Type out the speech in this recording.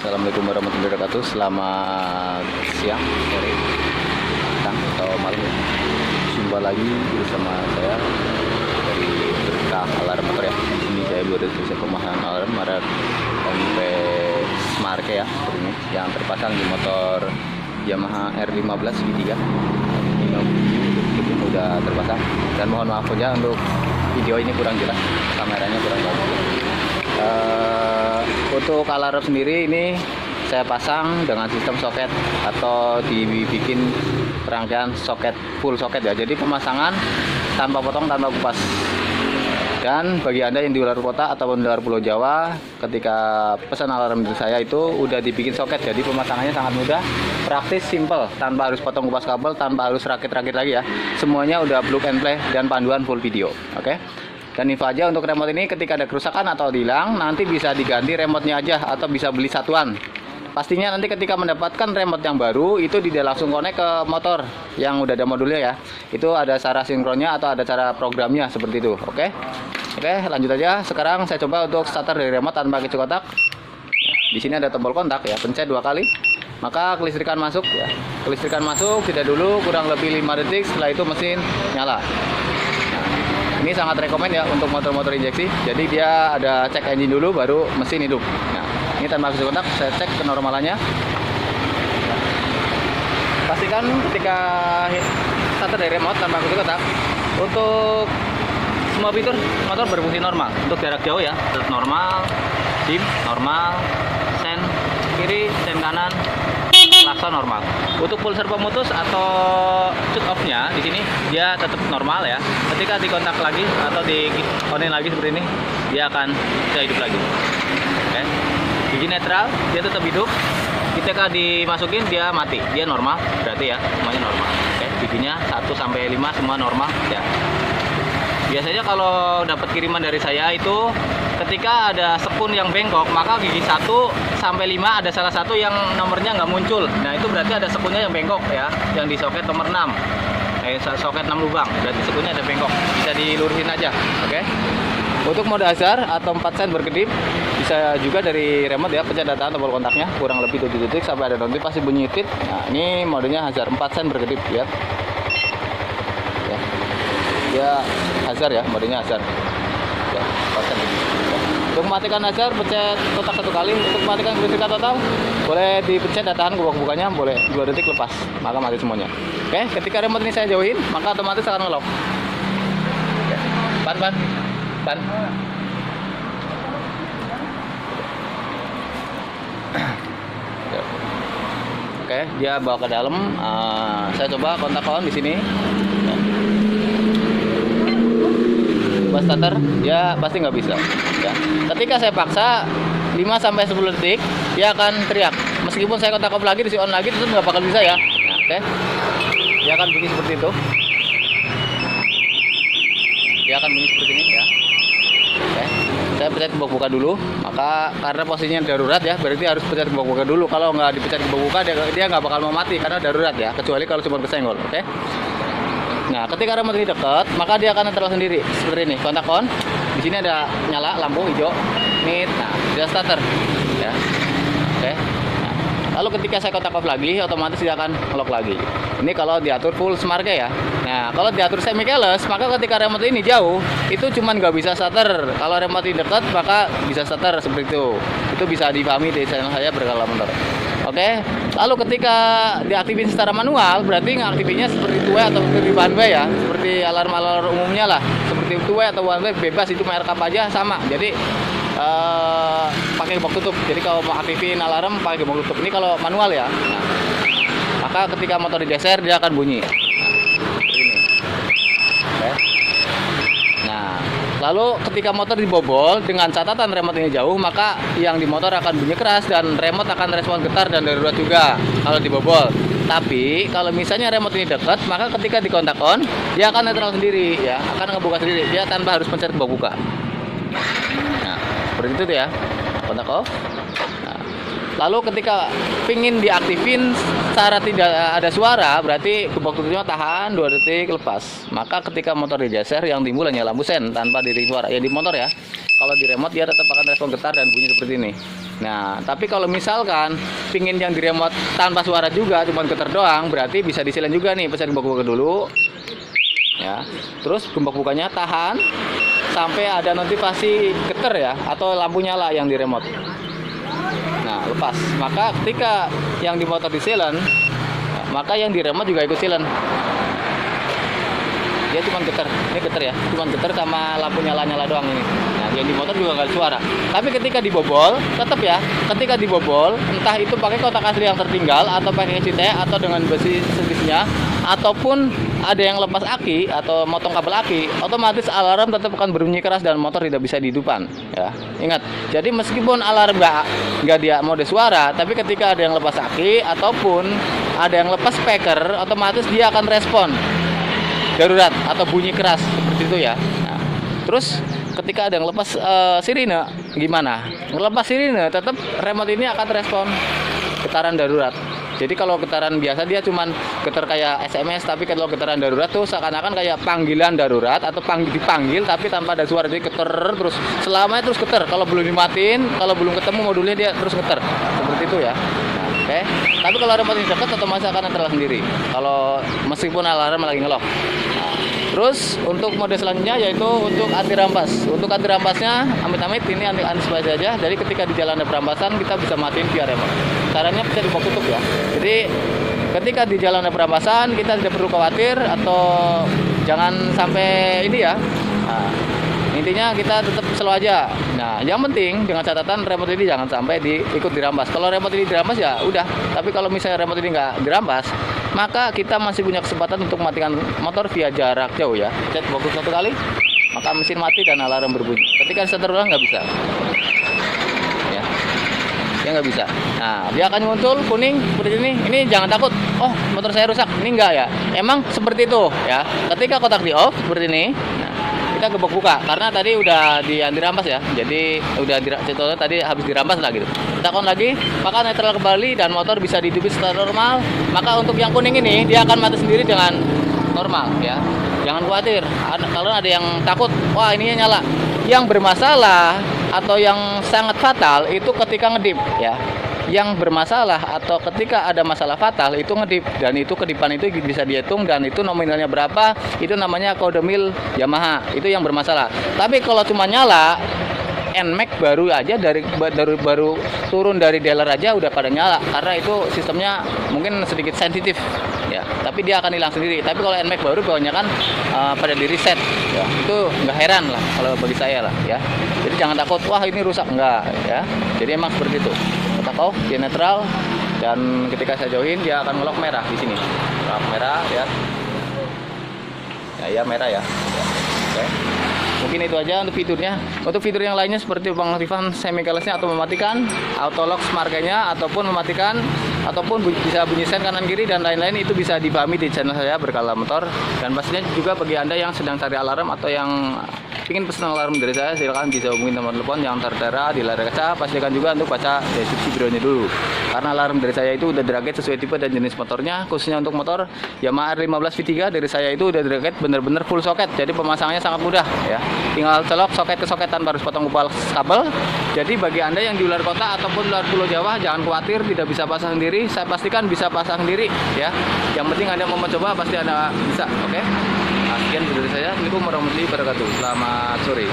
Assalamualaikum warahmatullahi wabarakatuh. Selamat siang, sore, petang atau malam ya. Jumpa lagi bersama saya dari Berkah Alarm Motor ya. Ini saya buat bisa pemasangan alarm merek MP Smart ya, ini yang terpasang di motor Yamaha R15 V3. Ini udah terpasang, dan mohon maaf aja untuk video ini kurang jelas, kameranya kurang bagus. Untuk alarm sendiri ini saya pasang dengan sistem soket atau dibikin rangkaian soket, full soket ya. Jadi pemasangan tanpa potong, tanpa kupas. Dan bagi Anda yang di luar kota ataupun di luar Pulau Jawa, ketika pesan alarm dari saya itu udah dibikin soket, jadi pemasangannya sangat mudah, praktis, simple, tanpa harus potong kupas kabel, tanpa harus rakit-rakit lagi ya. Semuanya udah plug and play dan panduan full video. Oke. Dan info aja untuk remote ini, ketika ada kerusakan atau hilang, nanti bisa diganti remote-nya aja atau bisa beli satuan. Pastinya nanti ketika mendapatkan remote yang baru, itu tidak langsung connect ke motor yang udah ada modulnya ya. Itu ada cara sinkronnya atau ada cara programnya seperti itu. Oke, lanjut aja. Sekarang saya coba untuk starter dari remote tanpa kunci kotak. Di sini ada tombol kontak ya, pencet 2 kali. Maka kelistrikan masuk ya. Kelistrikan masuk, tidak dulu kurang lebih 5 detik, setelah itu mesin nyala. Ini sangat rekomend ya untuk motor-motor injeksi. Jadi dia ada cek engine dulu baru mesin hidup. Nah, ini tanpa kunci kontak, saya cek kenormalannya. Pastikan ketika starter dari remote tanpa kunci kontak, untuk semua fitur motor berfungsi normal. Untuk jarak jauh ya, tetap normal, dim normal, sen kiri, sen kanan, klakson normal. Untuk pulser pemutus atau shut off-nya di sini dia tetap normal ya. Ketika dikontak lagi atau di on-in lagi seperti ini, dia akan bisa hidup lagi. Oke. Gigi netral, dia tetap hidup. Ketika dimasukin dia mati, dia normal, berarti ya semuanya normal. Oke. Giginya 1 sampai 5 semua normal ya. Biasanya kalau dapat kiriman dari saya itu ketika ada sekun yang bengkok, maka gigi 1 sampai 5 ada salah satu yang nomornya nggak muncul. Nah, itu berarti ada sekunnya yang bengkok ya, yang di soket nomor 6. Soket 6 lubang, berarti sekunnya ada bengkok. Bisa dilurusin aja, oke? Untuk mode hazard atau 4 sen berkedip, bisa juga dari remote ya, pencet data tombol kontaknya, kurang lebih 7 detik sampai ada notifikasi bunyi tit. Nah, ini modenya hazard 4 sen berkedip, lihat. Ya. Dia hazard ya, modenya hazard. Ya, 4 sen berkedip. Untuk mematikan hazard, pencet kotak 1 kali. Untuk mematikan kelistrikan total, boleh dipencet datahan bukanya, boleh 2 detik lepas, maka mati semuanya. Oke, ketika remote ini saya jauhin, maka otomatis akan nge-lock. Ban. Oke, dia bawa ke dalam. Saya coba kontak on di sini. Pas starter, dia pasti nggak bisa. Ya. Ketika saya paksa 5 sampai 10 detik, dia akan teriak. Meskipun saya kontak off lagi, di on lagi, tetap nggak bakal bisa ya. Nah, oke, dia akan bunyi seperti itu. Dia akan bunyi seperti ini ya. Oke, saya pencet buka dulu. Maka karena posisinya darurat ya, berarti harus pencet buka dulu. Kalau nggak dipencet buka, dia nggak bakal mau mati karena darurat ya. Kecuali kalau cuma kesenggol. Oke. Nah, ketika remote ini dekat, maka dia akan netral sendiri seperti ini. Kontak on. Di sini ada nyala lampu hijau. Nit. Nah, dia starter. Ya. Oke. Nah, lalu ketika saya kontak off lagi, otomatis dia akan lock lagi. Ini kalau diatur full smart ya. Nah, kalau diatur semi keyless, maka ketika remote ini jauh, itu cuman nggak bisa starter. Kalau remote ini dekat, maka bisa starter seperti itu. Itu bisa dipahami di channel saya Berkah Alarm Motor. Oke, lalu ketika diaktifin secara manual, berarti ngaktifinnya seperti two way atau seperti one way ya, seperti alarm-alarm umumnya lah, seperti two way atau one way, bebas itu merek apa aja sama. Jadi pakai gembok tutup. Jadi kalau mau aktifin alarm pakai gembok tutup. Ini kalau manual ya. Nah, maka ketika motor digeser dia akan bunyi. Nah, seperti ini. Oke. Nah, lalu ketika motor dibobol dengan catatan remote ini jauh, maka yang di motor akan bunyi keras dan remote akan respon getar dan darurat juga kalau dibobol. Tapi kalau misalnya remote ini dekat, maka ketika dikontak on, dia akan netral sendiri ya, akan ngebuka sendiri, dia tanpa harus pencet buka. Nah, seperti itu ya. Kontak off. Nah, Lalu ketika pingin diaktifin secara tidak ada suara, berarti gembok tutupnya tahan 2 detik lepas. Maka ketika motor digeser yang timbul hanya lampu sen tanpa diring suara. Ya di motor ya. Kalau di remote dia tetap akan respon getar dan bunyi seperti ini. Nah, tapi kalau misalkan pingin yang di remote tanpa suara juga, cuma getar doang, berarti bisa disilen juga nih. Pesan gembok buka dulu. Ya. Terus gembok bukanya tahan sampai ada notifikasi getar ya, atau lampu nyala yang di remote. Nah, lepas. Maka ketika yang di motor disilen, maka yang di remote juga ikut silen. Dia cuma getar, ini getar ya, cuma getar sama lampu nyala-nyala doang ini. Nah, yang di motor juga nggak ada suara. Tapi ketika dibobol, tetap ya, ketika dibobol, entah itu pakai kotak asli yang tertinggal, atau pakai CT, atau dengan besi sejenisnya, ataupun ada yang lepas aki atau motong kabel aki, otomatis alarm tetap akan berbunyi keras dan motor tidak bisa dihidupkan. Ya, ingat. Jadi meskipun alarm nggak dia mode suara, tapi ketika ada yang lepas aki ataupun ada yang lepas speaker, otomatis dia akan respon darurat atau bunyi keras seperti itu ya. Nah, terus ketika ada yang lepas sirine, gimana? Ngelepas sirine, tetap remote ini akan respon getaran darurat. Jadi kalau getaran biasa dia cuman getar kayak SMS, tapi kalau getaran darurat tuh seakan-akan kayak panggilan darurat atau dipanggil tapi tanpa ada suara, jadi getar terus selamanya terus getar. Kalau belum dimatiin, kalau belum ketemu modulnya dia terus getar. Seperti itu ya. Nah, oke. Tapi kalau remote ini dekat otomatis akan netral sendiri. Kalau meskipun alarm lagi ngelok. Terus untuk mode selanjutnya yaitu untuk anti rampas. Untuk anti rampasnya amit-amit ini antisipasi aja. Jadi ketika di jalan ada perampasan kita bisa matiin via remote. Caranya bisa dibuka tutup ya. Jadi ketika di jalan ada perampasan kita tidak perlu khawatir atau jangan sampai ini ya. Nah, intinya kita tetap slow aja. Nah, yang penting dengan catatan remote ini jangan sampai ikut dirampas. Kalau remote ini dirampas ya udah. Tapi kalau misalnya remote ini nggak dirampas, maka kita masih punya kesempatan untuk matikan motor via jarak jauh ya. Cek fokus 1 kali, maka mesin mati dan alarm berbunyi. Ketika disetir ulang nggak bisa. Ya, dia nggak bisa. Nah, dia akan muncul kuning seperti ini. Ini jangan takut. Oh, motor saya rusak. Ini enggak ya. Emang seperti itu ya. Ketika kotak di off seperti ini. Nah, kita gebok buka karena tadi udah dirampas ya, jadi udah contohnya tadi habis dirampas lah gitu. Kita on lagi, maka netral kembali dan motor bisa dihidupi secara normal. Maka untuk yang kuning ini dia akan mati sendiri dengan normal ya, jangan khawatir. Kalau ada yang takut, wah ininya nyala. Yang bermasalah atau yang sangat fatal itu ketika ngedip ya. Yang bermasalah atau ketika ada masalah fatal itu ngedip, dan itu kedipan itu bisa dihitung dan itu nominalnya berapa, itu namanya kode mil Yamaha, itu yang bermasalah. Tapi kalau cuma nyala NMAX baru aja baru turun dari dealer aja udah pada nyala karena itu sistemnya mungkin sedikit sensitif ya, tapi dia akan hilang sendiri. Tapi kalau NMAX baru kebanyakan pada di reset ya, itu nggak heran lah kalau bagi saya lah ya. Jadi jangan takut wah ini rusak, enggak ya. Jadi emang seperti itu. Kotak off, dia netral, dan ketika saya jauhin dia akan ngelok merah di sini. Ngelok merah ya. Ya merah ya. Oke. Mungkin itu aja untuk fiturnya. Untuk fitur yang lainnya seperti pengaktifan semi keylessnya atau mematikan, auto lock markanya ataupun mematikan, ataupun bisa bunyi sen kanan kiri dan lain-lain, itu bisa dipahami di channel saya Berkala Motor. Dan pastinya juga bagi Anda yang sedang cari alarm atau yang ingin pesan alarm dari saya, silakan bisa hubungi nomor telepon yang tertera di layar kaca. Pastikan juga untuk baca deskripsi videonya dulu, karena alarm dari saya itu udah diraget sesuai tipe dan jenis motornya. Khususnya untuk motor Yamaha R15 V3 dari saya itu udah diraget bener-bener full soket, jadi pemasangannya sangat mudah ya. Tinggal colok soket ke soket tanpa harus potong kupal kabel. Jadi bagi Anda yang di luar kota ataupun luar Pulau Jawa, jangan khawatir tidak bisa pasang sendiri. Saya pastikan bisa pasang sendiri ya. Yang penting Anda mau mencoba, pasti Anda bisa. Oke. Nah, sekian video dari saya. Assalamualaikum warahmatullahi wabarakatuh. Selamat sore.